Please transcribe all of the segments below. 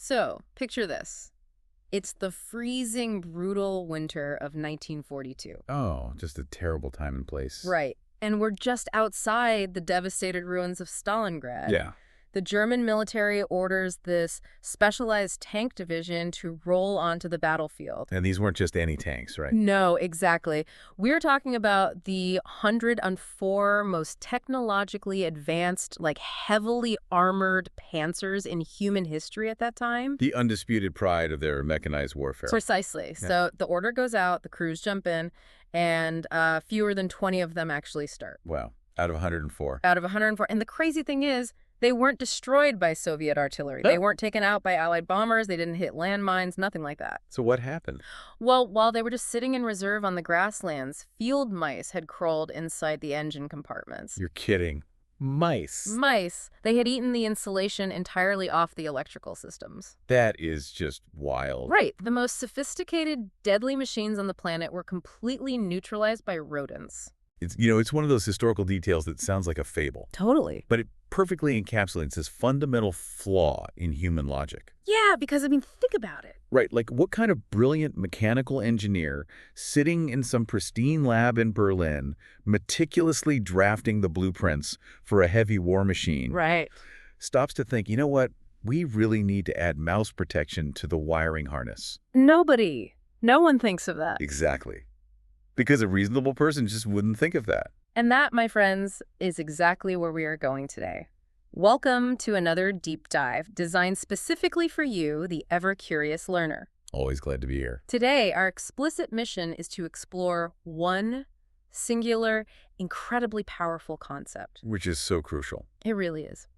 So, picture this. It's the freezing, brutal winter of 1942. Oh, just a terrible time and place. Right. And we're just outside the devastated ruins of Stalingrad. Yeah. The German military orders this specialized tank division to roll onto the battlefield. And these weren't just any tanks, right? No, exactly. We're talking about the 104 most technologically advanced, like heavily armored panzers in human history at that time. The undisputed pride of their mechanized warfare. Precisely. Yeah. So the order goes out, the crews jump in, and fewer than 20 of them actually start. Wow. Out of 104. Out of 104. And the crazy thing is, they weren't destroyed by Soviet artillery. They weren't taken out by Allied bombers. They didn't hit landmines, nothing like that. So what happened? Well, while they were just sitting in reserve on the grasslands, field mice had crawled inside the engine compartments. You're kidding. Mice. Mice. They had eaten the insulation entirely off the electrical systems. That is just wild. Right. The most sophisticated, deadly machines on the planet were completely neutralized by rodents. It's one of those historical details that sounds like a fable. Totally. But it perfectly encapsulates this fundamental flaw in human logic. Yeah, because, think about it. Right, like what kind of brilliant mechanical engineer sitting in some pristine lab in Berlin, meticulously drafting the blueprints for a heavy war machine, Right. stops to think, you know what, we really need to add mouse protection to the wiring harness. Nobody. No one thinks of that. Exactly. Because a reasonable person just wouldn't think of that. And that, my friends, is exactly where we are going today. Welcome to another deep dive designed specifically for you, the ever-curious learner. Always glad to be here. Today, our explicit mission is to explore one singular, incredibly powerful concept. Which is so crucial. It really is.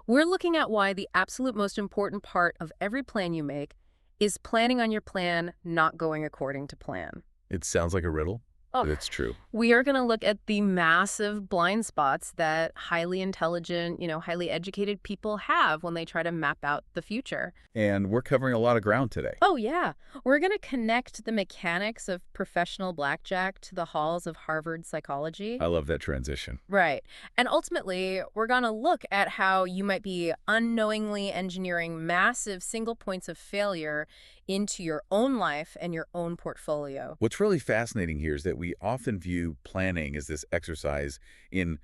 We're looking at why the absolute most important part of every plan you make is planning on your plan not going according to plan. It sounds like a riddle, but it's true. We are going to look at the massive blind spots that highly intelligent, highly educated people have when they try to map out the future. And we're covering a lot of ground today. Oh, yeah. We're going to connect the mechanics of professional blackjack to the halls of Harvard psychology. I love that transition. Right. And ultimately, we're going to look at how you might be unknowingly engineering massive single points of failure into your own life and your own portfolio. What's really fascinating here is that we often view planning as this exercise in,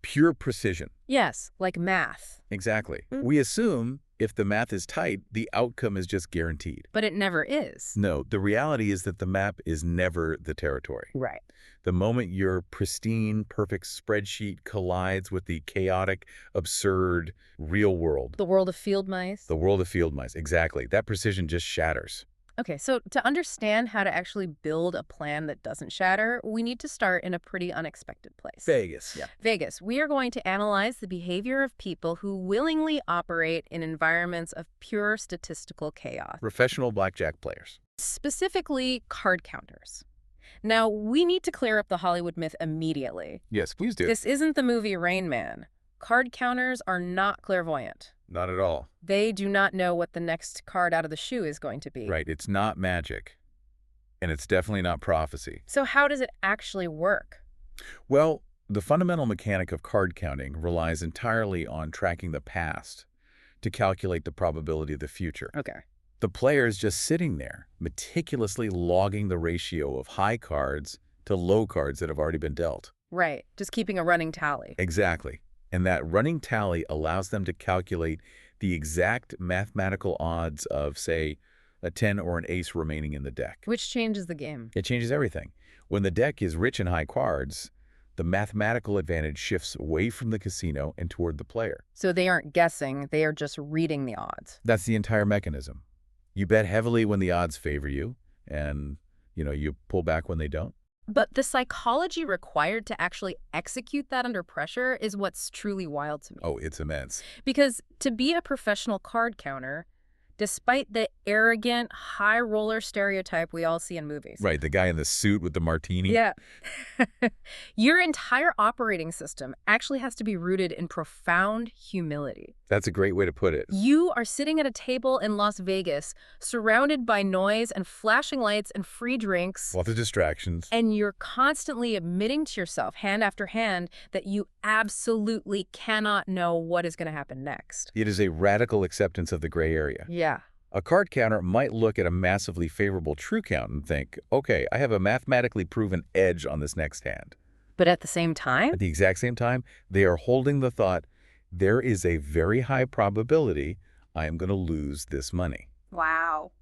pure precision. Yes, like math. Exactly. We assume if the math is tight, the outcome is just guaranteed. But it never is. No, the reality is that the map is never the territory. Right. The moment your pristine, perfect spreadsheet collides with the chaotic, absurd, real world. The world of field mice. The world of field mice, exactly. That precision just shatters. Okay, so to understand how to actually build a plan that doesn't shatter, we need to start in a pretty unexpected place. Vegas. Yeah. Vegas. We are going to analyze the behavior of people who willingly operate in environments of pure statistical chaos. Professional blackjack players. Specifically, card counters. Now, we need to clear up the Hollywood myth immediately. Yes, please do. This isn't the movie Rain Man. Card counters are not clairvoyant. Not at all. They do not know what the next card out of the shoe is going to be. Right, it's not magic. And it's definitely not prophecy. So how does it actually work? Well, the fundamental mechanic of card counting relies entirely on tracking the past to calculate the probability of the future. Okay. The player is just sitting there, meticulously logging the ratio of high cards to low cards that have already been dealt. Right, just keeping a running tally. Exactly. And that running tally allows them to calculate the exact mathematical odds of, say, a 10 or an ace remaining in the deck. Which changes the game. It changes everything. When the deck is rich in high cards, the mathematical advantage shifts away from the casino and toward the player. So they aren't guessing, they are just reading the odds. That's the entire mechanism. You bet heavily when the odds favor you, and, you pull back when they don't. But the psychology required to actually execute that under pressure is what's truly wild to me. Oh, it's immense. Because to be a professional card counter, despite the arrogant, high roller stereotype we all see in movies. Right, the guy in the suit with the martini. Yeah. Your entire operating system actually has to be rooted in profound humility. That's a great way to put it. You are sitting at a table in Las Vegas, surrounded by noise and flashing lights and free drinks. Lots of distractions. And you're constantly admitting to yourself, hand after hand, that you absolutely cannot know what is going to happen next. It is a radical acceptance of the gray area. Yeah. A card counter might look at a massively favorable true count and think, okay, I have a mathematically proven edge on this next hand. But at the same time? At the exact same time, they are holding the thought, there is a very high probability I am going to lose this money. Wow.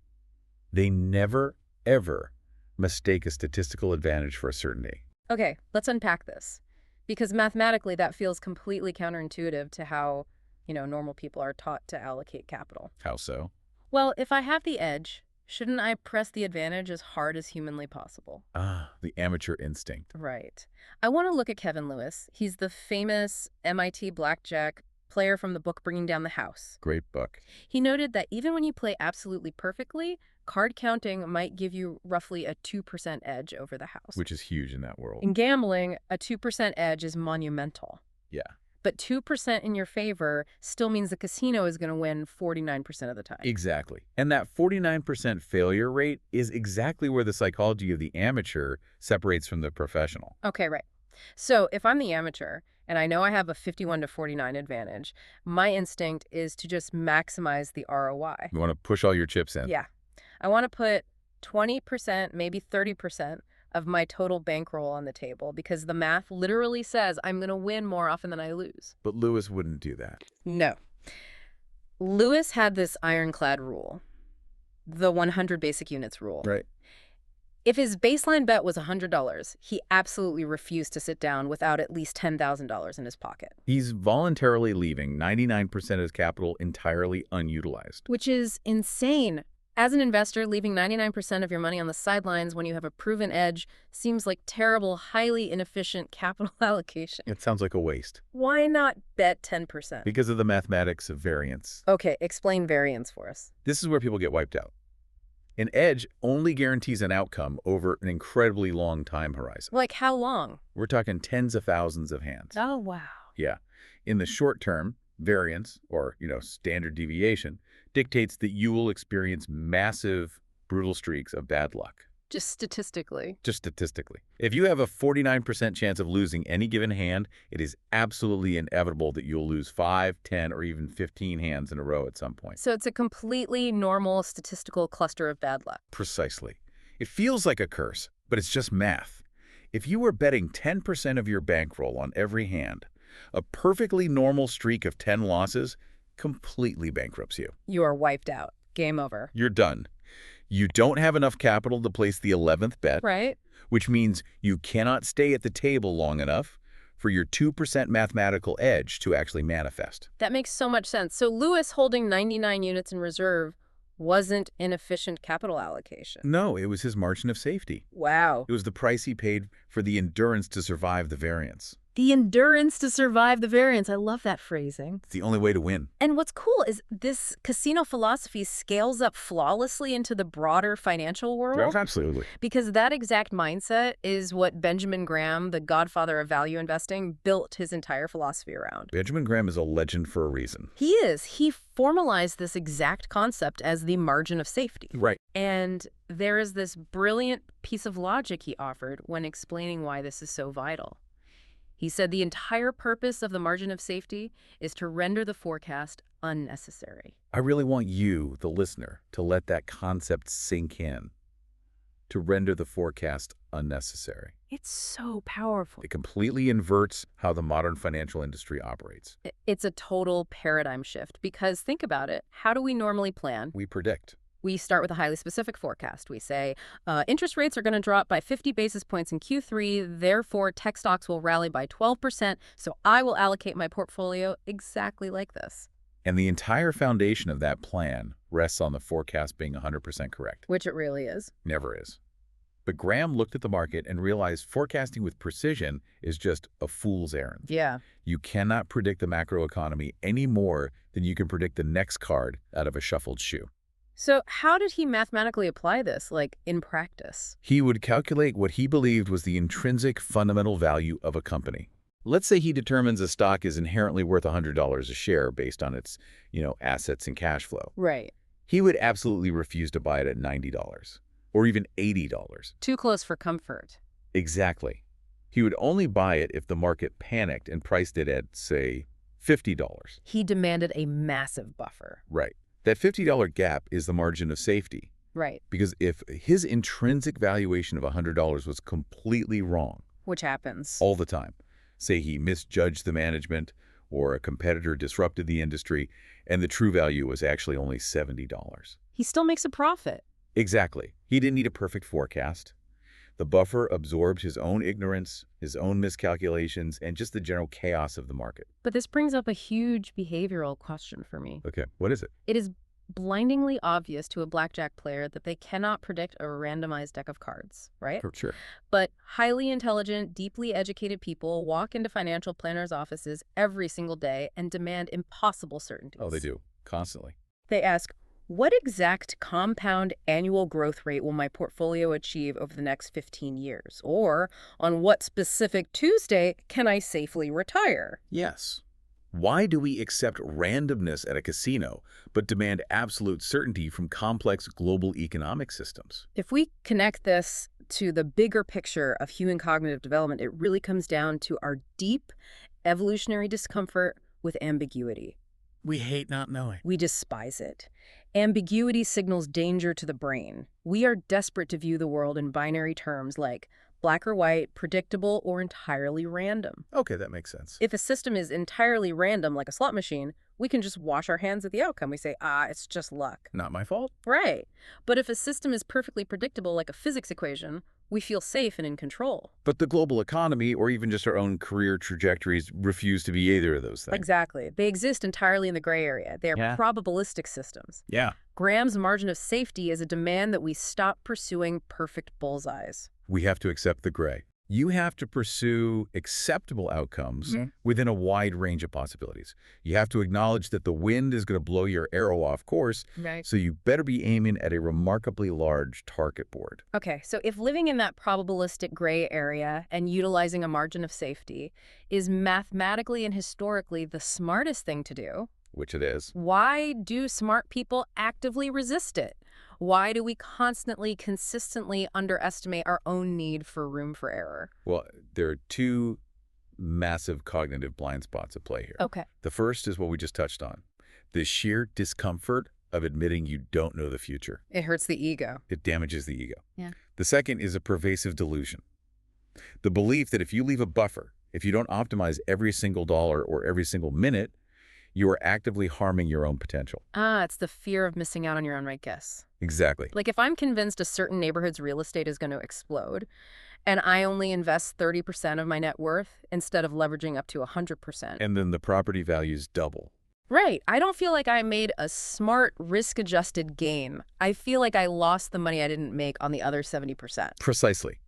They never, ever mistake a statistical advantage for a certainty. Okay, let's unpack this. Because mathematically, that feels completely counterintuitive to how, normal people are taught to allocate capital. How so? Well, if I have the edge, shouldn't I press the advantage as hard as humanly possible? Ah, the amateur instinct. Right. I want to look at Kevin Lewis. He's the famous MIT blackjack player from the book Bringing Down the House. Great book. He noted that even when you play absolutely perfectly, card counting might give you roughly a 2% edge over the house. Which is huge in that world. In gambling, a 2% edge is monumental. Yeah. But 2% in your favor still means the casino is going to win 49% of the time. Exactly. And that 49% failure rate is exactly where the psychology of the amateur separates from the professional. Okay, right. So if I'm the amateur and I know I have a 51 to 49 advantage, my instinct is to just maximize the ROI. You want to push all your chips in. Yeah. I want to put 20%, maybe 30% of my total bankroll on the table because the math literally says I'm going to win more often than I lose. But Lewis wouldn't do that. No. Lewis had this ironclad rule, the 100 basic units rule. Right. If his baseline bet was $100, he absolutely refused to sit down without at least $10,000 in his pocket. He's voluntarily leaving 99% of his capital entirely unutilized. Which is insane. As an investor, leaving 99% of your money on the sidelines when you have a proven edge seems like terrible, highly inefficient capital allocation. It sounds like a waste. Why not bet 10%? Because of the mathematics of variance. Okay, explain variance for us. This is where people get wiped out. An edge only guarantees an outcome over an incredibly long time horizon. Like how long? We're talking tens of thousands of hands. Oh, wow. Yeah. In the short term, variance, or, standard deviation, dictates that you will experience massive, brutal streaks of bad luck. Just statistically. Just statistically. If you have a 49% chance of losing any given hand, it is absolutely inevitable that you'll lose 5, 10, or even 15 hands in a row at some point. So it's a completely normal statistical cluster of bad luck. Precisely. It feels like a curse, but it's just math. If you were betting 10% of your bankroll on every hand, a perfectly normal streak of 10 losses completely bankrupts you. You are wiped out. Game over. You're done. You don't have enough capital to place the 11th bet, Right? which means you cannot stay at the table long enough for your 2% mathematical edge to actually manifest. That makes so much sense. So Lewis holding 99 units in reserve wasn't inefficient capital allocation. No, it was his margin of safety. Wow. It was the price he paid for the endurance to survive the variance. The endurance to survive the variance. I love that phrasing. It's the only way to win. And what's cool is this casino philosophy scales up flawlessly into the broader financial world. Absolutely. Because that exact mindset is what Benjamin Graham, the godfather of value investing, built his entire philosophy around. Benjamin Graham is a legend for a reason. He is. He formalized this exact concept as the margin of safety. Right. And there is this brilliant piece of logic he offered when explaining why this is so vital. He said the entire purpose of the margin of safety is to render the forecast unnecessary. I really want you, the listener, to let that concept sink in. To render the forecast unnecessary. It's so powerful. It completely inverts how the modern financial industry operates. It's a total paradigm shift because think about it. How do we normally plan? We predict. We start with a highly specific forecast. We say, interest rates are going to drop by 50 basis points in Q3, therefore tech stocks will rally by 12%, so I will allocate my portfolio exactly like this. And the entire foundation of that plan rests on the forecast being 100% correct. Which it really is. Never is. But Graham looked at the market and realized forecasting with precision is just a fool's errand. Yeah. You cannot predict the macroeconomy any more than you can predict the next card out of a shuffled shoe. So how did he mathematically apply this, like in practice? He would calculate what he believed was the intrinsic fundamental value of a company. Let's say he determines a stock is inherently worth $100 a share based on its, assets and cash flow. Right. He would absolutely refuse to buy it at $90 or even $80. Too close for comfort. Exactly. He would only buy it if the market panicked and priced it at, say, $50. He demanded a massive buffer. Right. That $50 gap is the margin of safety. Right. Because if his intrinsic valuation of $100 was completely wrong Which happens. all the time, say he misjudged the management or a competitor disrupted the industry, and the true value was actually only $70. He still makes a profit. Exactly. He didn't need a perfect forecast. The buffer absorbed his own ignorance, his own miscalculations, and just the general chaos of the market. But this brings up a huge behavioral question for me. Okay, what is it? It is blindingly obvious to a blackjack player that they cannot predict a randomized deck of cards, right? Sure. But highly intelligent, deeply educated people walk into financial planners' offices every single day and demand impossible certainties. Oh, they do. Constantly. They ask, what exact compound annual growth rate will my portfolio achieve over the next 15 years? Or on what specific Tuesday can I safely retire? Yes. Why do we accept randomness at a casino, but demand absolute certainty from complex global economic systems? If we connect this to the bigger picture of human cognitive development, it really comes down to our deep evolutionary discomfort with ambiguity. We hate not knowing. We despise it. Ambiguity signals danger to the brain. We are desperate to view the world in binary terms like black or white, predictable, or entirely random. Okay, that makes sense. If a system is entirely random, like a slot machine, we can just wash our hands at the outcome. We say, it's just luck. Not my fault. Right. But if a system is perfectly predictable, like a physics equation, we feel safe and in control. But the global economy, or even just our own career trajectories, refuse to be either of those things. Exactly. They exist entirely in the gray area. They are probabilistic systems. Yeah. Graham's margin of safety is a demand that we stop pursuing perfect bullseyes. We have to accept the gray. You have to pursue acceptable outcomes within a wide range of possibilities. You have to acknowledge that the wind is going to blow your arrow off course, Right. so you better be aiming at a remarkably large target board. Okay, so if living in that probabilistic gray area and utilizing a margin of safety is mathematically and historically the smartest thing to do, Which it is. why do smart people actively resist it? Why do we constantly, consistently underestimate our own need for room for error? Well, there are two massive cognitive blind spots at play here. Okay. The first is what we just touched on. The sheer discomfort of admitting you don't know the future. It hurts the ego. It damages the ego. Yeah. The second is a pervasive delusion. The belief that if you leave a buffer, if you don't optimize every single dollar or every single minute, you are actively harming your own potential. It's the fear of missing out on your own right guess. Exactly. Like if I'm convinced a certain neighborhood's real estate is going to explode and I only invest 30% of my net worth instead of leveraging up to 100%. And then the property values double. Right. I don't feel like I made a smart risk-adjusted gain. I feel like I lost the money I didn't make on the other 70%. Precisely.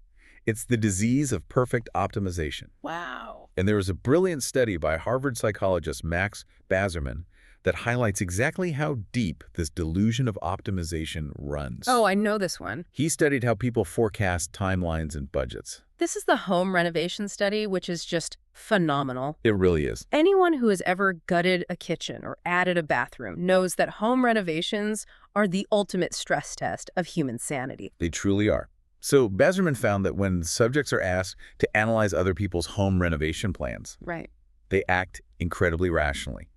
It's the disease of perfect optimization. Wow. And there was a brilliant study by Harvard psychologist Max Bazerman that highlights exactly how deep this delusion of optimization runs. Oh, I know this one. He studied how people forecast timelines and budgets. This is the home renovation study, which is just phenomenal. It really is. Anyone who has ever gutted a kitchen or added a bathroom knows that home renovations are the ultimate stress test of human sanity. They truly are. So Bazerman found that when subjects are asked to analyze other people's home renovation plans, Right. they act incredibly rationally.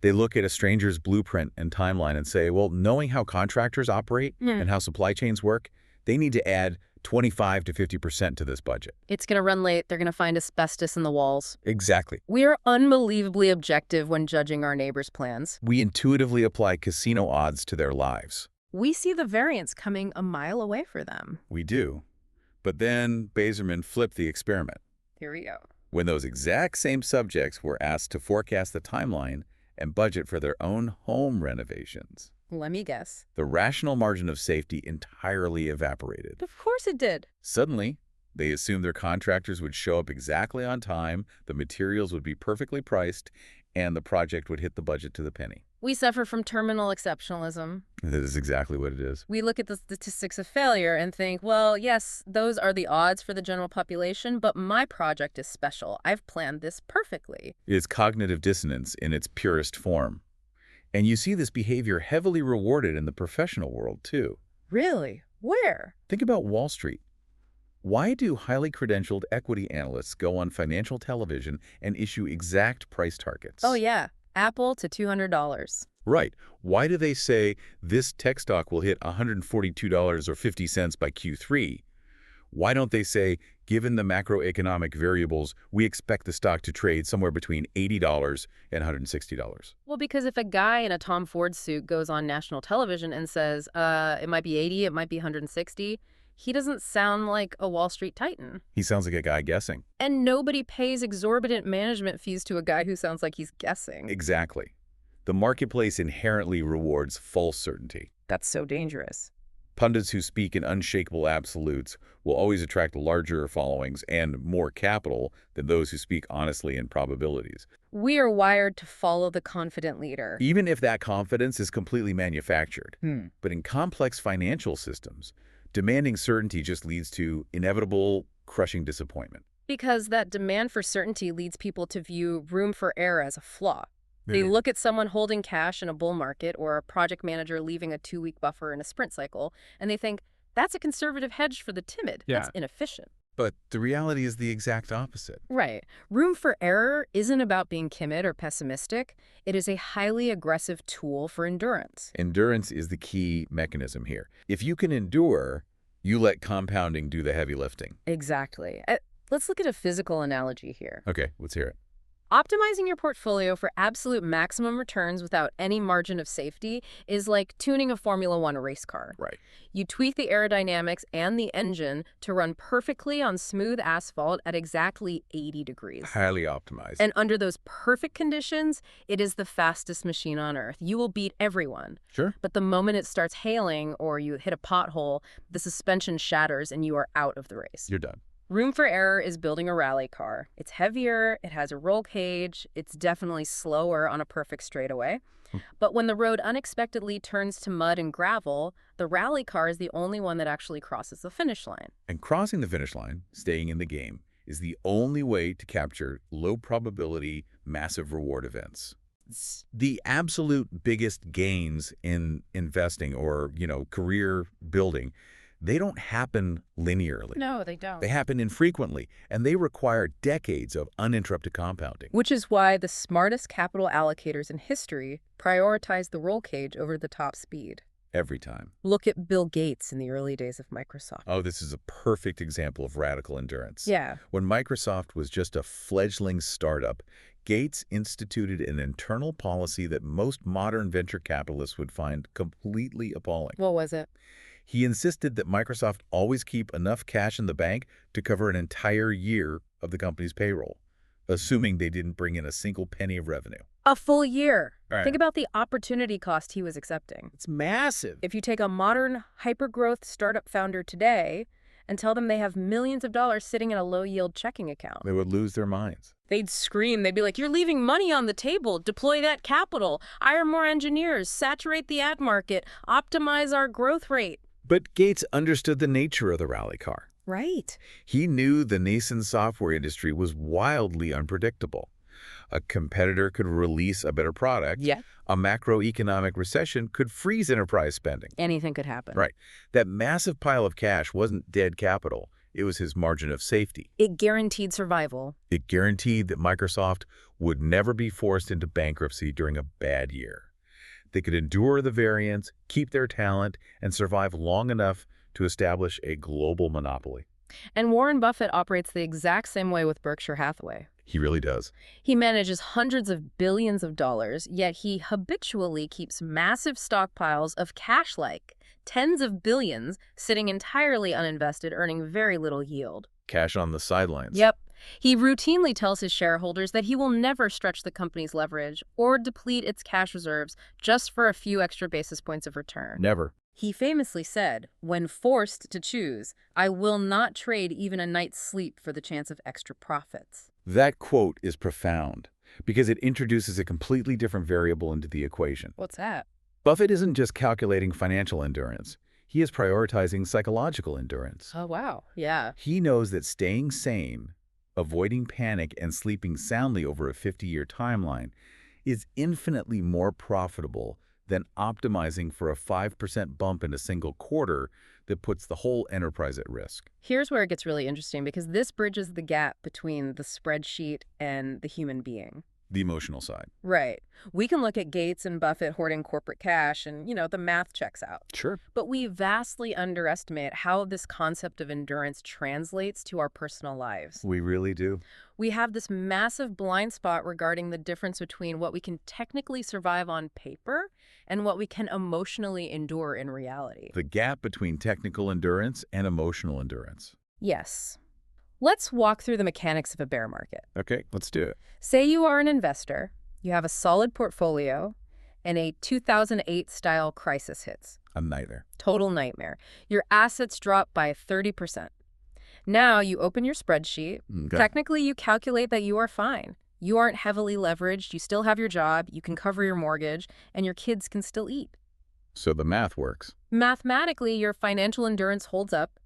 They look at a stranger's blueprint and timeline and say, well, knowing how contractors operate and how supply chains work, they need to add 25 to 50% to this budget. It's going to run late. They're going to find asbestos in the walls. Exactly. We are unbelievably objective when judging our neighbors' plans. We intuitively apply casino odds to their lives. We see the variance coming a mile away for them. We do. But then Bazerman flipped the experiment. Here we go. When those exact same subjects were asked to forecast the timeline and budget for their own home renovations, Let me guess. the rational margin of safety entirely evaporated. Of course it did. Suddenly, they assumed their contractors would show up exactly on time, the materials would be perfectly priced, and the project would hit the budget to the penny. We suffer from terminal exceptionalism. That is exactly what it is. We look at the statistics of failure and think, well, yes, those are the odds for the general population, but my project is special. I've planned this perfectly. It is cognitive dissonance in its purest form. And you see this behavior heavily rewarded in the professional world, too. Really? Where? Think about Wall Street. Why do highly credentialed equity analysts go on financial television and issue exact price targets? Oh, yeah. Apple to $200. Right. Why do they say this tech stock will hit $142.50 by Q3? Why don't they say, given the macroeconomic variables, we expect the stock to trade somewhere between $80 and $160? Well, because if a guy in a Tom Ford suit goes on national television and says, it might be 80, it might be 160, he doesn't sound like a Wall Street titan. He sounds like a guy guessing. And nobody pays exorbitant management fees to a guy who sounds like he's guessing. Exactly. The marketplace inherently rewards false certainty. That's so dangerous. Pundits who speak in unshakable absolutes will always attract larger followings and more capital than those who speak honestly in probabilities. We are wired to follow the confident leader. Even if that confidence is completely manufactured. Hmm. But in complex financial systems, demanding certainty just leads to inevitable, crushing disappointment. Because that demand for certainty leads people to view room for error as a flaw. They look at someone holding cash in a bull market or a project manager leaving a 2-week buffer in a sprint cycle, and they think, that's a conservative hedge for the timid. Yeah. That's inefficient. But the reality is the exact opposite. Right. Room for error isn't about being timid or pessimistic. It is a highly aggressive tool for endurance. Endurance is the key mechanism here. If you can endure, you let compounding do the heavy lifting. Exactly. Let's look at a physical analogy here. Okay, let's hear it. Optimizing your portfolio for absolute maximum returns without any margin of safety is like tuning a Formula One race car. Right. You tweak the aerodynamics and the engine to run perfectly on smooth asphalt at exactly 80 degrees. Highly optimized. And under those perfect conditions, it is the fastest machine on Earth. You will beat everyone. Sure. But the moment it starts hailing or you hit a pothole, the suspension shatters and you are out of the race. You're done. Room for error is building a rally car. It's heavier, it has a roll cage, it's definitely slower on a perfect straightaway. But when the road unexpectedly turns to mud and gravel, the rally car is the only one that actually crosses the finish line. And crossing the finish line, staying in the game, is the only way to capture low probability, massive reward events. The absolute biggest gains in investing or, career building, they don't happen linearly. No, they don't. They happen infrequently, and they require decades of uninterrupted compounding. Which is why the smartest capital allocators in history prioritize the roll cage over the top speed. Every time. Look at Bill Gates in the early days of Microsoft. Oh, this is a perfect example of radical endurance. Yeah. When Microsoft was just a fledgling startup, Gates instituted an internal policy that most modern venture capitalists would find completely appalling. What was it? He insisted that Microsoft always keep enough cash in the bank to cover an entire year of the company's payroll, assuming they didn't bring in a single penny of revenue. A full year. Right. Think about the opportunity cost he was accepting. It's massive. If you take a modern hyper-growth startup founder today and tell them they have millions of dollars sitting in a low-yield checking account, They would lose their minds. they'd scream. They'd be like, you're leaving money on the table. Deploy that capital. Hire more engineers. Saturate the ad market. Optimize our growth rate. But Gates understood the nature of the rally car. Right. He knew the nascent software industry was wildly unpredictable. A competitor could release a better product. Yeah. A macroeconomic recession could freeze enterprise spending. Anything could happen. Right. That massive pile of cash wasn't dead capital. It was his margin of safety. It guaranteed survival. It guaranteed that Microsoft would never be forced into bankruptcy during a bad year. They could endure the variance, keep their talent, and survive long enough to establish a global monopoly. And Warren Buffett operates the exact same way with Berkshire Hathaway. He really does. He manages hundreds of billions of dollars, yet he habitually keeps massive stockpiles of cash like tens of billions sitting entirely uninvested, earning very little yield. Cash on the sidelines. Yep. He routinely tells his shareholders that he will never stretch the company's leverage or deplete its cash reserves just for a few extra basis points of return. Never. He famously said, when forced to choose, I will not trade even a night's sleep for the chance of extra profits. That quote is profound because it introduces a completely different variable into the equation. What's that? Buffett isn't just calculating financial endurance. He is prioritizing psychological endurance. Oh, wow. Yeah. He knows that staying sane, avoiding panic, and sleeping soundly over a 50-year timeline is infinitely more profitable than optimizing for a 5% bump in a single quarter that puts the whole enterprise at risk. Here's where it gets really interesting because this bridges the gap between the spreadsheet and the human being. The emotional side. Right. We can look at Gates and Buffett hoarding corporate cash and, the math checks out. Sure. But we vastly underestimate how this concept of endurance translates to our personal lives. We really do. We have this massive blind spot regarding the difference between what we can technically survive on paper and what we can emotionally endure in reality. The gap between technical endurance and emotional endurance. Yes. Let's walk through the mechanics of a bear market. Okay, let's do it. Say you are an investor, you have a solid portfolio, and a 2008-style crisis hits. A nightmare. Total nightmare. Your assets drop by 30%. Now you open your spreadsheet. Okay. Technically, you calculate that you are fine. You aren't heavily leveraged, you still have your job, you can cover your mortgage, and your kids can still eat. So the math works. Mathematically, your financial endurance holds up.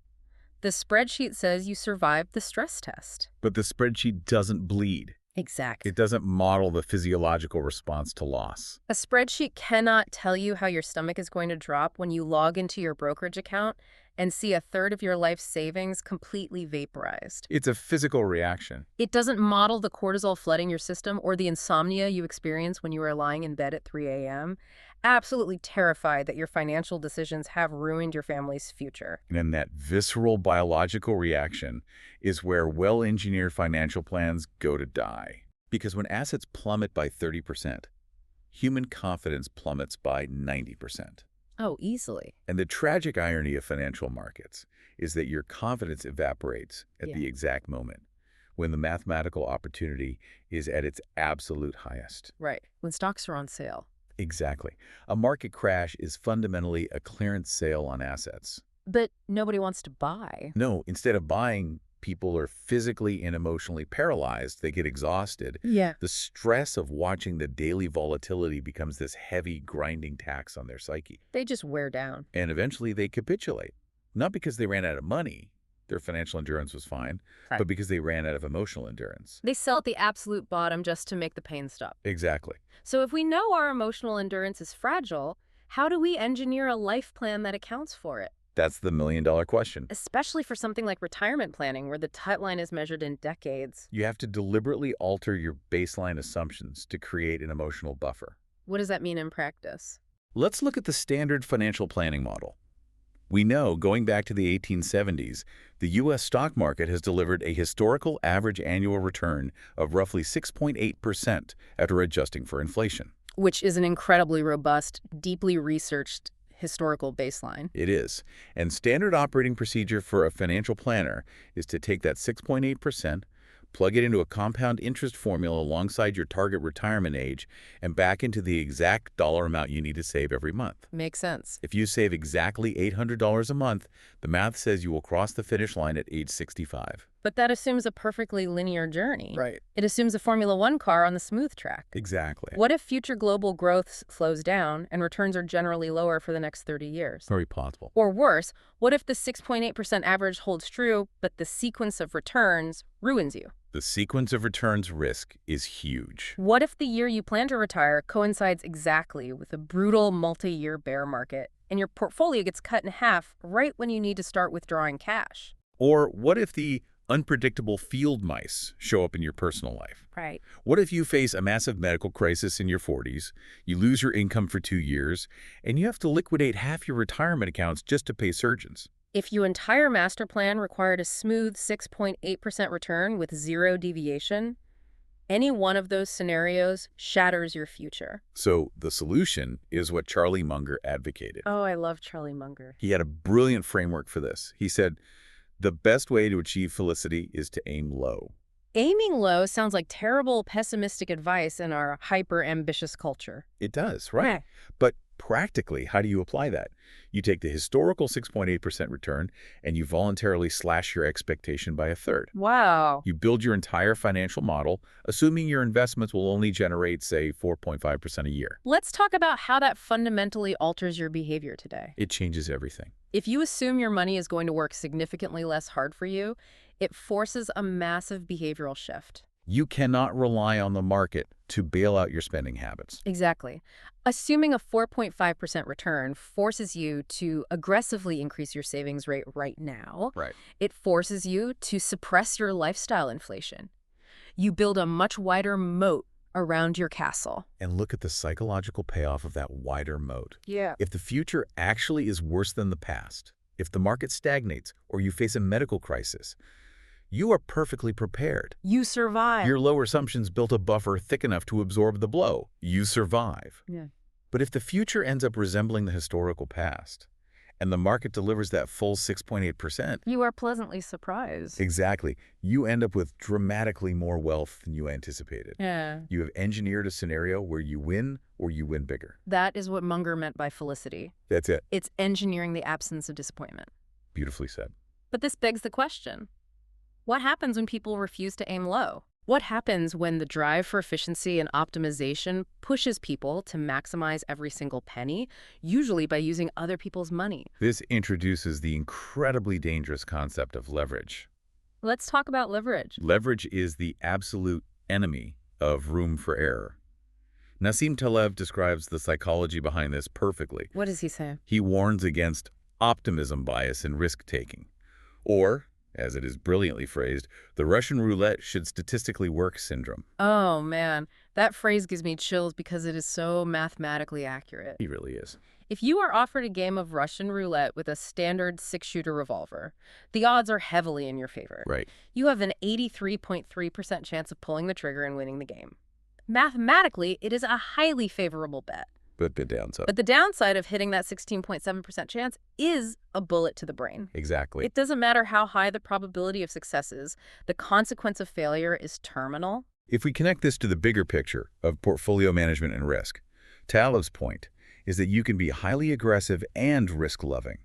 The spreadsheet says you survived the stress test. But the spreadsheet doesn't bleed. Exactly. It doesn't model the physiological response to loss. A spreadsheet cannot tell you how your stomach is going to drop when you log into your brokerage account and see a third of your life savings completely vaporized. It's a physical reaction. It doesn't model the cortisol flooding your system or the insomnia you experience when you are lying in bed at 3 a.m., absolutely terrified that your financial decisions have ruined your family's future. And in that visceral biological reaction is where well-engineered financial plans go to die. Because when assets plummet by 30%, human confidence plummets by 90%. Oh, easily. And the tragic irony of financial markets is that your confidence evaporates at the exact moment when the mathematical opportunity is at its absolute highest. Right. When stocks are on sale. Exactly. A market crash is fundamentally a clearance sale on assets. But nobody wants to buy. No, instead of buying, people are physically and emotionally paralyzed. They get exhausted. Yeah. The stress of watching the daily volatility becomes this heavy, grinding tax on their psyche. They just wear down. And eventually they capitulate. Not because they ran out of money. Their financial endurance was fine, but because they ran out of emotional endurance. They sell at the absolute bottom just to make the pain stop. Exactly. So if we know our emotional endurance is fragile, how do we engineer a life plan that accounts for it? That's the million-dollar question. Especially for something like retirement planning, where the timeline is measured in decades. You have to deliberately alter your baseline assumptions to create an emotional buffer. What does that mean in practice? Let's look at the standard financial planning model. We know, going back to the 1870s, the U.S. stock market has delivered a historical average annual return of roughly 6.8% after adjusting for inflation. Which is an incredibly robust, deeply researched historical baseline. It is. And standard operating procedure for a financial planner is to take that 6.8%, plug it into a compound interest formula alongside your target retirement age, and back into the exact dollar amount you need to save every month. Makes sense. If you save exactly $800 a month, the math says you will cross the finish line at age 65. But that assumes a perfectly linear journey. Right. It assumes a Formula One car on the smooth track. Exactly. What if future global growth slows down and returns are generally lower for the next 30 years? Very possible. Or worse, what if the 6.8% average holds true, but the sequence of returns ruins you? The sequence of returns risk is huge. What if the year you plan to retire coincides exactly with a brutal multi-year bear market and your portfolio gets cut in half right when you need to start withdrawing cash? Or what if the unpredictable field mice show up in your personal life? Right. What if you face a massive medical crisis in your 40s, you lose your income for 2 years, and you have to liquidate half your retirement accounts just to pay surgeons? If your entire master plan required a smooth 6.8% return with zero deviation, any one of those scenarios shatters your future. So the solution is what Charlie Munger advocated. Oh, I love Charlie Munger. He had a brilliant framework for this. He said, the best way to achieve felicity is to aim low. Aiming low sounds like terrible, pessimistic advice in our hyper-ambitious culture. It does, right? But practically, how do you apply that? You take the historical 6.8% return and you voluntarily slash your expectation by a third. Wow. You build your entire financial model, assuming your investments will only generate, say, 4.5% a year. Let's talk about how that fundamentally alters your behavior today. It changes everything. If you assume your money is going to work significantly less hard for you, it forces a massive behavioral shift. You cannot rely on the market to bail out your spending habits. Exactly. Assuming a 4.5% return forces you to aggressively increase your savings rate right now. Right. It forces you to suppress your lifestyle inflation. You build a much wider moat around your castle. And look at the psychological payoff of that wider moat. Yeah. If the future actually is worse than the past, if the market stagnates or you face a medical crisis, you are perfectly prepared. You survive. Your lower assumptions built a buffer thick enough to absorb the blow. You survive. Yeah. But if the future ends up resembling the historical past, and the market delivers that full 6.8%, You are pleasantly surprised. exactly, you end up with dramatically more wealth than you anticipated. Yeah. You have engineered a scenario where you win or you win bigger. That is what Munger meant by felicity. That's it. It's engineering the absence of disappointment. Beautifully said. But this begs the question. What happens when people refuse to aim low? What happens when the drive for efficiency and optimization pushes people to maximize every single penny, usually by using other people's money? This introduces the incredibly dangerous concept of leverage. Let's talk about leverage. Leverage is the absolute enemy of room for error. Nassim Taleb describes the psychology behind this perfectly. What does he say? He warns against optimism bias and risk-taking. Or, as it is brilliantly phrased, the Russian roulette should statistically work syndrome. Oh, man. That phrase gives me chills because it is so mathematically accurate. He really is. If you are offered a game of Russian roulette with a standard six-shooter revolver, the odds are heavily in your favor. Right. You have an 83.3% chance of pulling the trigger and winning the game. Mathematically, it is a highly favorable bet. But the downside. But the downside of hitting that 16.7% chance is a bullet to the brain. Exactly. It doesn't matter how high the probability of success is, the consequence of failure is terminal. If we connect this to the bigger picture of portfolio management and risk, Taleb's point is that you can be highly aggressive and risk-loving,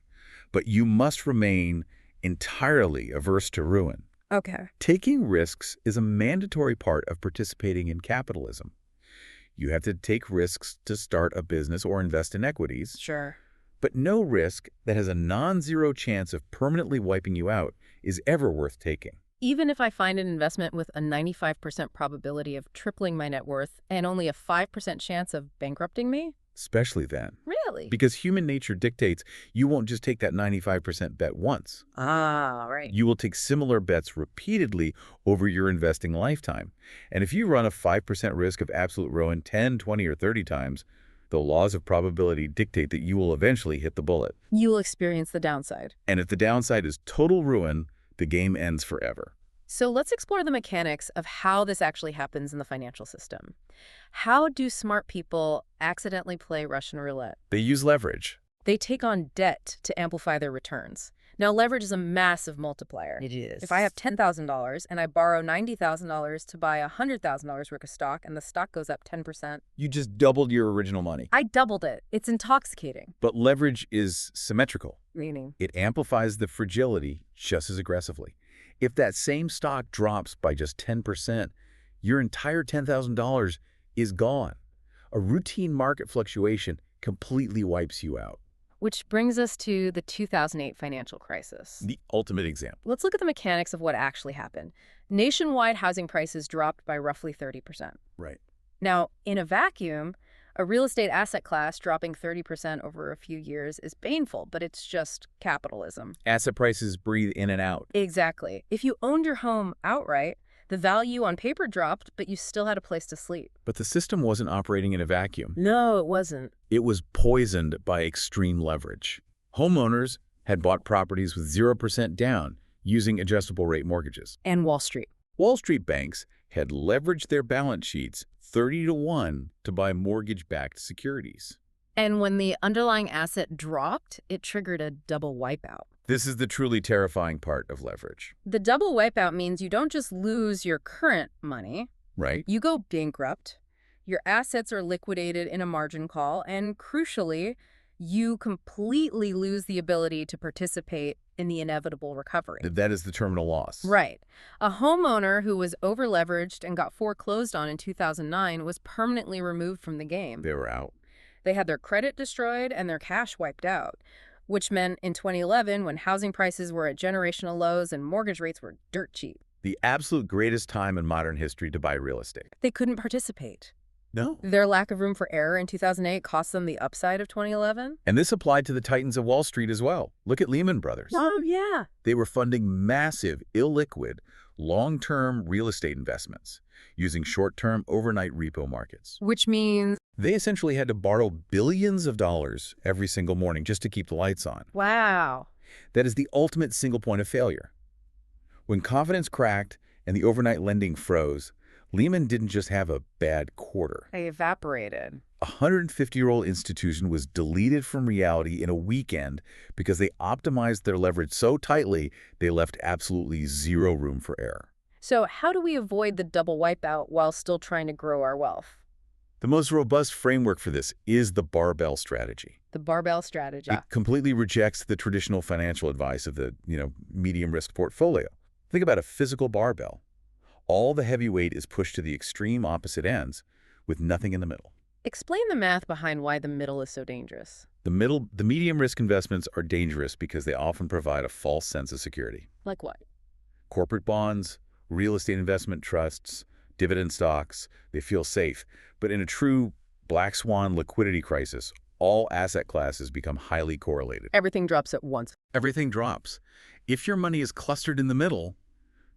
but you must remain entirely averse to ruin. Okay. Taking risks is a mandatory part of participating in capitalism. You have to take risks to start a business or invest in equities, Sure. but no risk that has a non-zero chance of permanently wiping you out is ever worth taking. Even if I find an investment with a 95% probability of tripling my net worth and only a 5% chance of bankrupting me? Especially then. Really? Because human nature dictates you won't just take that 95% bet once. Ah, right. You will take similar bets repeatedly over your investing lifetime. And if you run a 5% risk of absolute ruin 10, 20, or 30 times, the laws of probability dictate that you will eventually hit the bullet. You will experience the downside. And if the downside is total ruin, the game ends forever. So let's explore the mechanics of how this actually happens in the financial system. How do smart people accidentally play Russian roulette? They use leverage. They take on debt to amplify their returns. Now, leverage is a massive multiplier. It is. If I have $10,000 and I borrow $90,000 to buy $100,000 worth of stock and the stock goes up 10%, You just doubled your original money. I doubled it. It's intoxicating. But leverage is symmetrical. Meaning? It amplifies the fragility just as aggressively. If that same stock drops by just 10%, your entire $10,000 is gone. A routine market fluctuation completely wipes you out. Which brings us to the 2008 financial crisis. The ultimate example. Let's look at the mechanics of what actually happened. Nationwide housing prices dropped by roughly 30%. Right. Now, in a vacuum, a real estate asset class dropping 30% over a few years is painful, but it's just capitalism. Asset prices breathe in and out. Exactly. If you owned your home outright, the value on paper dropped, but you still had a place to sleep. But the system wasn't operating in a vacuum. No, it wasn't. It was poisoned by extreme leverage. Homeowners had bought properties with 0% down using adjustable rate mortgages. And Wall Street. Wall Street banks had leveraged their balance sheets 30-to-1 to buy mortgage-backed securities. And when the underlying asset dropped, it triggered a double wipeout. This is the truly terrifying part of leverage, The double wipeout means you don't just lose your current money, right? you go bankrupt, your assets are liquidated in a margin call, and crucially, you completely lose the ability to participate in the inevitable recovery. That is the terminal loss. Right. A homeowner who was over-leveraged and got foreclosed on in 2009 was permanently removed from the game. They were out. They had their credit destroyed and their cash wiped out, which meant in 2011, when housing prices were at generational lows and mortgage rates were dirt cheap, The absolute greatest time in modern history to buy real estate. they couldn't participate. No. Their lack of room for error in 2008 cost them the upside of 2011. And this applied to the titans of Wall Street as well. Look at Lehman Brothers. Oh, yeah. They were funding massive, illiquid, long-term real estate investments using short-term overnight repo markets. Which means, They essentially had to borrow billions of dollars every single morning just to keep the lights on. wow, That is the ultimate single point of failure. When confidence cracked and the overnight lending froze, Lehman didn't just have a bad quarter. they evaporated. A 150-year-old institution was deleted from reality in a weekend because they optimized their leverage so tightly they left absolutely zero room for error. So how do we avoid the double wipeout while still trying to grow our wealth? The most robust framework for this is the barbell strategy. The barbell strategy. It completely rejects the traditional financial advice of the, medium risk portfolio. Think about a physical barbell. All the heavy weight is pushed to the extreme opposite ends with nothing in the middle. Explain the math behind why the middle is so dangerous. The medium risk investments are dangerous because they often provide a false sense of security. Like what? Corporate bonds, real estate investment trusts, dividend stocks, they feel safe. But in a true black swan liquidity crisis, all asset classes become highly correlated. Everything drops at once. Everything drops. If your money is clustered in the middle,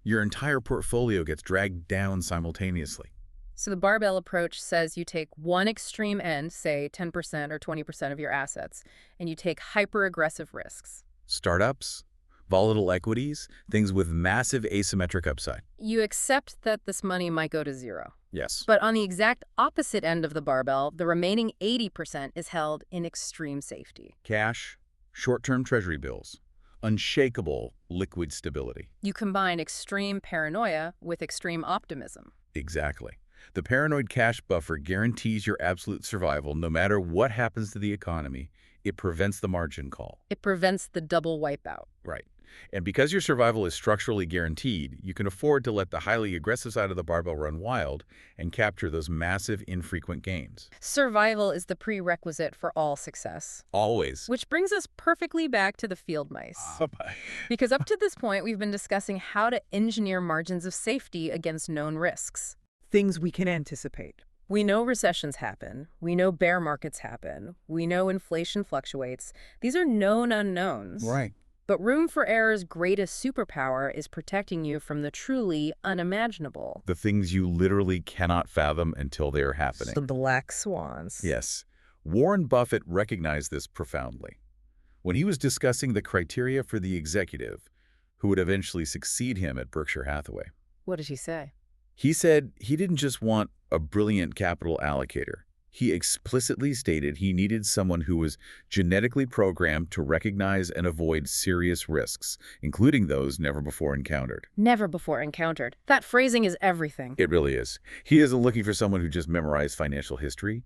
your entire portfolio gets dragged down simultaneously. So the barbell approach says you take one extreme end, say 10% or 20% of your assets, and you take hyper-aggressive risks. Startups, volatile equities, things with massive asymmetric upside. You accept that this money might go to zero. Yes. But on the exact opposite end of the barbell, the remaining 80% is held in extreme safety. Cash, short-term treasury bills, unshakable liquid stability. You combine extreme paranoia with extreme optimism. Exactly. The paranoid cash buffer guarantees your absolute survival no matter what happens to the economy. It prevents the margin call. It prevents the double wipeout. Right. And because your survival is structurally guaranteed, you can afford to let the highly aggressive side of the barbell run wild and capture those massive, infrequent gains. Survival is the prerequisite for all success. Always. Which brings us perfectly back to the field mice. Because up to this point, we've been discussing how to engineer margins of safety against known risks. Things we can anticipate. We know recessions happen. We know bear markets happen. We know inflation fluctuates. These are known unknowns. Right. But room for error's greatest superpower is protecting you from the truly unimaginable. The things you literally cannot fathom until they are happening. The black swans. Yes. Warren Buffett recognized this profoundly. When he was discussing the criteria for the executive who would eventually succeed him at Berkshire Hathaway, What did he say? he said he didn't just want a brilliant capital allocator. He explicitly stated he needed someone who was genetically programmed to recognize and avoid serious risks, including those never before encountered. Never before encountered. That phrasing is everything. It really is. He isn't looking for someone who just memorized financial history.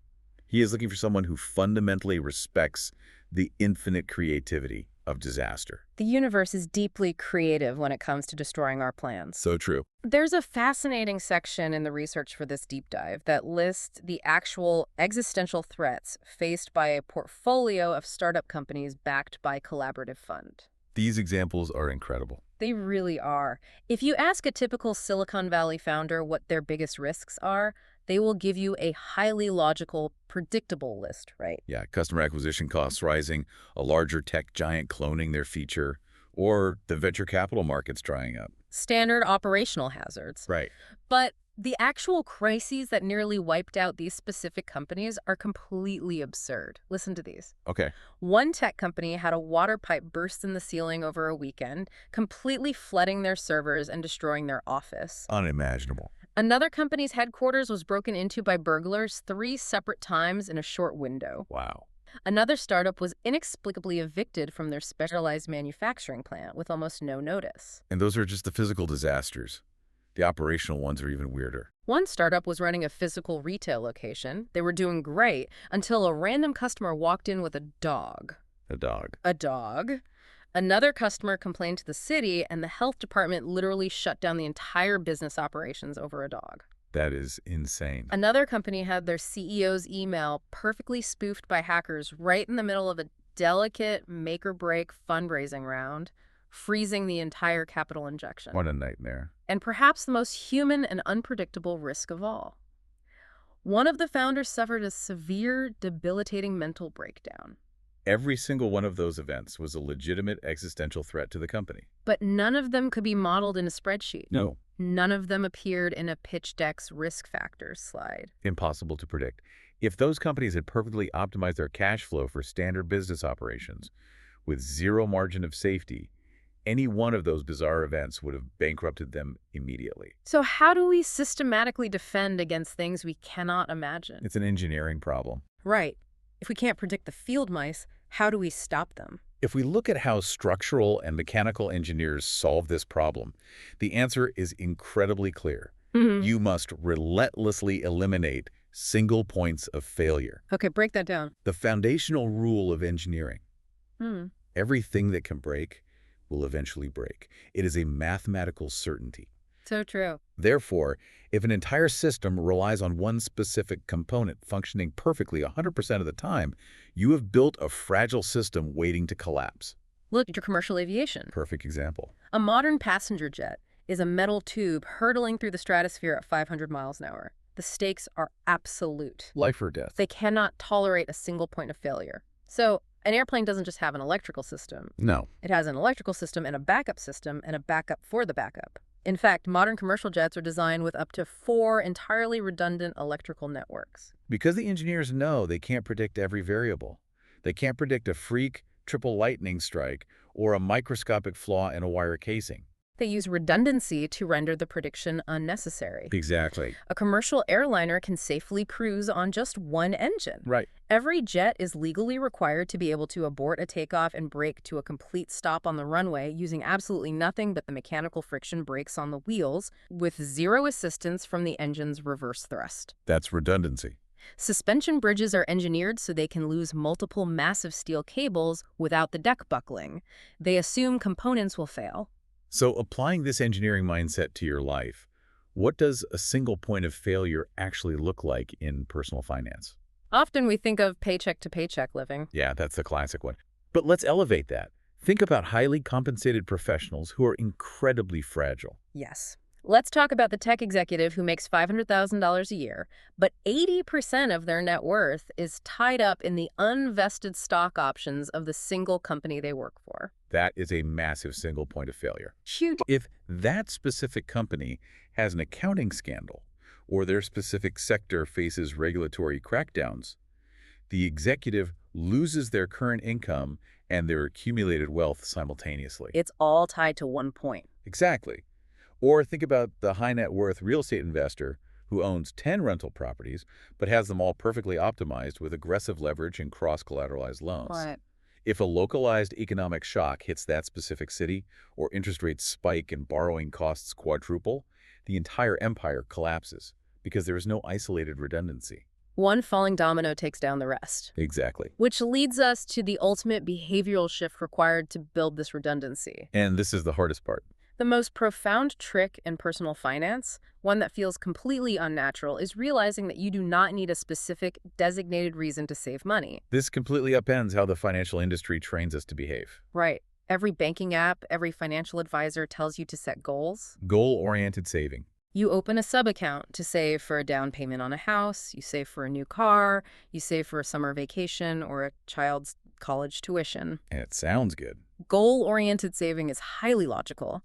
He is looking for someone who fundamentally respects the infinite creativity of disaster. The universe is deeply creative when it comes to destroying our plans. So true. There's a fascinating section in the research for this deep dive that lists the actual existential threats faced by a portfolio of startup companies backed by collaborative fund. These examples are incredible. They really are. If you ask a typical Silicon Valley founder what their biggest risks are, they will give you a highly logical, predictable list, right? Yeah, customer acquisition costs rising, a larger tech giant cloning their feature, or the venture capital markets drying up. Standard operational hazards. Right. But the actual crises that nearly wiped out these specific companies are completely absurd. Listen to these. Okay. One tech company had a water pipe burst in the ceiling over a weekend, completely flooding their servers and destroying their office. Unimaginable. Another company's headquarters was broken into by burglars 3 separate times in a short window. Wow. Another startup was inexplicably evicted from their specialized manufacturing plant with almost no notice. And those are just the physical disasters. The operational ones are even weirder. One startup was running a physical retail location. They were doing great until a random customer walked in with a dog. A dog. A dog. Another customer complained to the city, and the health department literally shut down the entire business operations over a dog. That is insane. Another company had their CEO's email perfectly spoofed by hackers right in the middle of a delicate make-or-break fundraising round, freezing the entire capital injection. What a nightmare. And perhaps the most human and unpredictable risk of all. One of the founders suffered a severe, debilitating mental breakdown. Every single one of those events was a legitimate existential threat to the company. But none of them could be modeled in a spreadsheet. No. None of them appeared in a pitch deck's risk factors slide. Impossible to predict. If those companies had perfectly optimized their cash flow for standard business operations with zero margin of safety, any one of those bizarre events would have bankrupted them immediately. So how do we systematically defend against things we cannot imagine? It's an engineering problem. Right. If we can't predict the field mice, how do we stop them? If we look at how structural and mechanical engineers solve this problem, the answer is incredibly clear. You must relentlessly eliminate single points of failure. Okay, break that down. The foundational rule of engineering. Everything that can break will eventually break. It is a mathematical certainty. So true. Therefore, if an entire system relies on one specific component functioning perfectly 100% of the time, you have built a fragile system waiting to collapse. Look at your commercial aviation. Perfect example. A modern passenger jet is a metal tube hurtling through the stratosphere at 500 miles an hour. The stakes are absolute. Life or death. They cannot tolerate a single point of failure. So an airplane doesn't just have an electrical system. No. It has an electrical system and a backup backup for the backup. In fact, modern commercial jets are designed with up to 4 entirely redundant electrical networks. Because the engineers know they can't predict every variable. They can't predict a freak triple lightning strike or a microscopic flaw in a wire casing. They use redundancy to render the prediction unnecessary. Exactly. A commercial airliner can safely cruise on just one engine. Right. Every jet is legally required to be able to abort a takeoff and brake to a complete stop on the runway using absolutely nothing but the mechanical friction brakes on the wheels, with zero assistance from the engine's reverse thrust. That's redundancy. Suspension bridges are engineered so they can lose multiple massive steel cables without the deck buckling. They assume components will fail. So applying this engineering mindset to your life, what does a single point of failure actually look like in personal finance? Often we think of paycheck to paycheck living. Yeah, that's the classic one. But let's elevate that. Think about highly compensated professionals who are incredibly fragile. Yes. Let's talk about the tech executive who makes $500,000 a year, but 80% of their net worth is tied up in the unvested stock options of the single company they work for. That is a massive single point of failure. Huge. If that specific company has an accounting scandal or their specific sector faces regulatory crackdowns, the executive loses their current income and their accumulated wealth simultaneously. It's all tied to one point. Exactly. Or think about the high net worth real estate investor who owns 10 rental properties but has them all perfectly optimized with aggressive leverage and cross-collateralized loans. What? If a localized economic shock hits that specific city or interest rates spike and borrowing costs quadruple, the entire empire collapses because there is no isolated redundancy. One falling domino takes down the rest. Exactly. Which leads us to the ultimate behavioral shift required to build this redundancy. And this is the hardest part. The most profound trick in personal finance, one that feels completely unnatural, is realizing that you do not need a specific, designated reason to save money. This completely upends how the financial industry trains us to behave. Right. Every banking app, every financial advisor tells you to set goals. Goal-oriented saving. You open a sub-account to save for a down payment on a house, you save for a new car, you save for a summer vacation or a child's college tuition. And it sounds good. Goal-oriented saving is highly logical.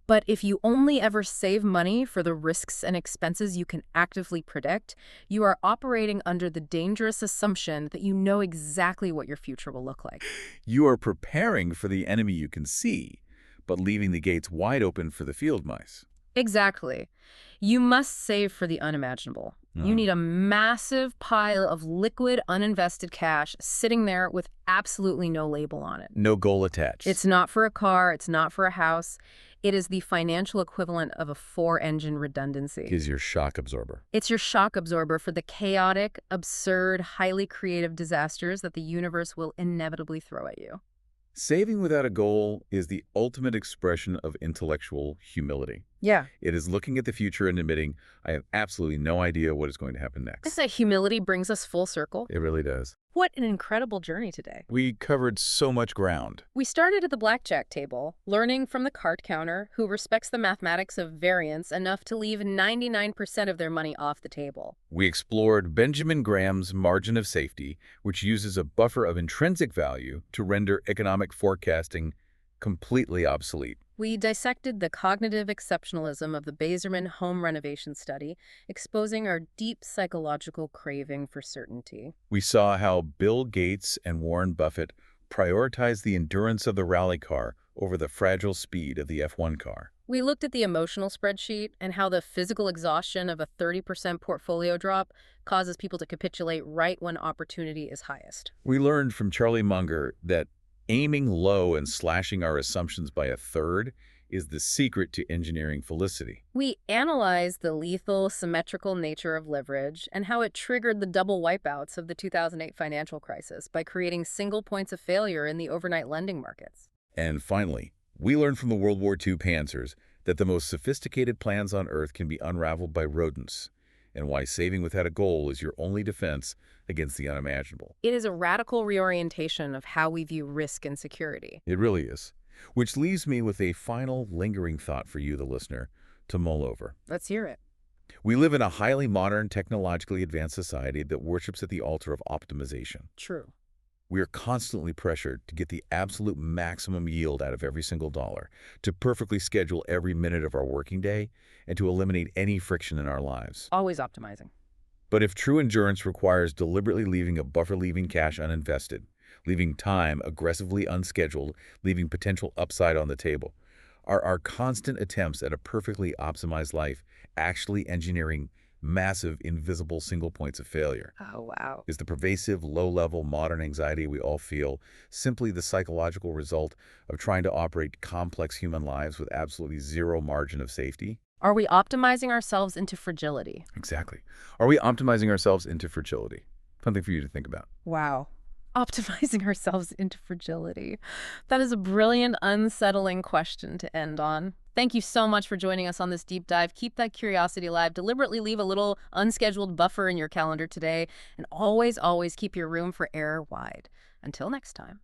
But if you only ever save money for the risks and expenses you can actively predict, you are operating under the dangerous assumption that you know exactly what your future will look like. You are preparing for the enemy you can see, but leaving the gates wide open for the field mice. Exactly. You must save for the unimaginable. You need a massive pile of liquid, uninvested cash sitting there with absolutely no label on it. No goal attached. It's not for a car. It's not for a house. It is the financial equivalent of a 4-engine redundancy. Is your shock absorber. It's your shock absorber for the chaotic, absurd, highly creative disasters that the universe will inevitably throw at you. Saving without a goal is the ultimate expression of intellectual humility. Yeah. It is looking at the future and admitting, I have absolutely no idea what is going to happen It's next. that humility brings us full circle. It really does. What an incredible journey today. We covered so much ground. We started at the blackjack table, learning from the card counter, who respects the mathematics of variance enough to leave 99% of their money off the table. We explored Benjamin Graham's margin of safety, which uses a buffer of intrinsic value to render economic forecasting completely obsolete. We dissected the cognitive exceptionalism of the Bazerman home renovation study, exposing our deep psychological craving for certainty. We saw how Bill Gates and Warren Buffett prioritized the endurance of the rally car over the fragile speed of the F1 car. We looked at the emotional spreadsheet and how the physical exhaustion of a 30% portfolio drop causes people to capitulate right when opportunity is highest. We learned from Charlie Munger that aiming low and slashing our assumptions by a third is the secret to engineering felicity. We analyzed the lethal, symmetrical nature of leverage and how it triggered the double wipeouts of the 2008 financial crisis by creating single points of failure in the overnight lending markets. And finally, we learned from the World War II panzers that the most sophisticated plans on Earth can be unraveled by rodents, and why saving without a goal is your only defense against the unimaginable. It is a radical reorientation of how we view risk and security. It really is. Which leaves me with a final lingering thought for you, the listener, to mull over. Let's hear it. We live in a highly modern, technologically advanced society that worships at the altar of optimization. True. We are constantly pressured to get the absolute maximum yield out of every single dollar, to perfectly schedule every minute of our working day, and to eliminate any friction in our lives. Always optimizing. But if true endurance requires deliberately leaving a buffer, leaving cash uninvested, leaving time aggressively unscheduled, leaving potential upside on the table, are our constant attempts at a perfectly optimized life actually engineering massive, invisible single points of failure? Oh, wow. Is the pervasive, low-level modern anxiety we all feel simply the psychological result of trying to operate complex human lives with absolutely zero margin of safety? Are we optimizing ourselves into fragility? Exactly. Are we optimizing ourselves into fragility? Something for you to think about. Wow. Optimizing ourselves into fragility. That is a brilliant, unsettling question to end on. Thank you so much for joining us on this deep dive. Keep that curiosity alive. Deliberately leave a little unscheduled buffer in your calendar today. And always, always keep your room for error wide. Until next time.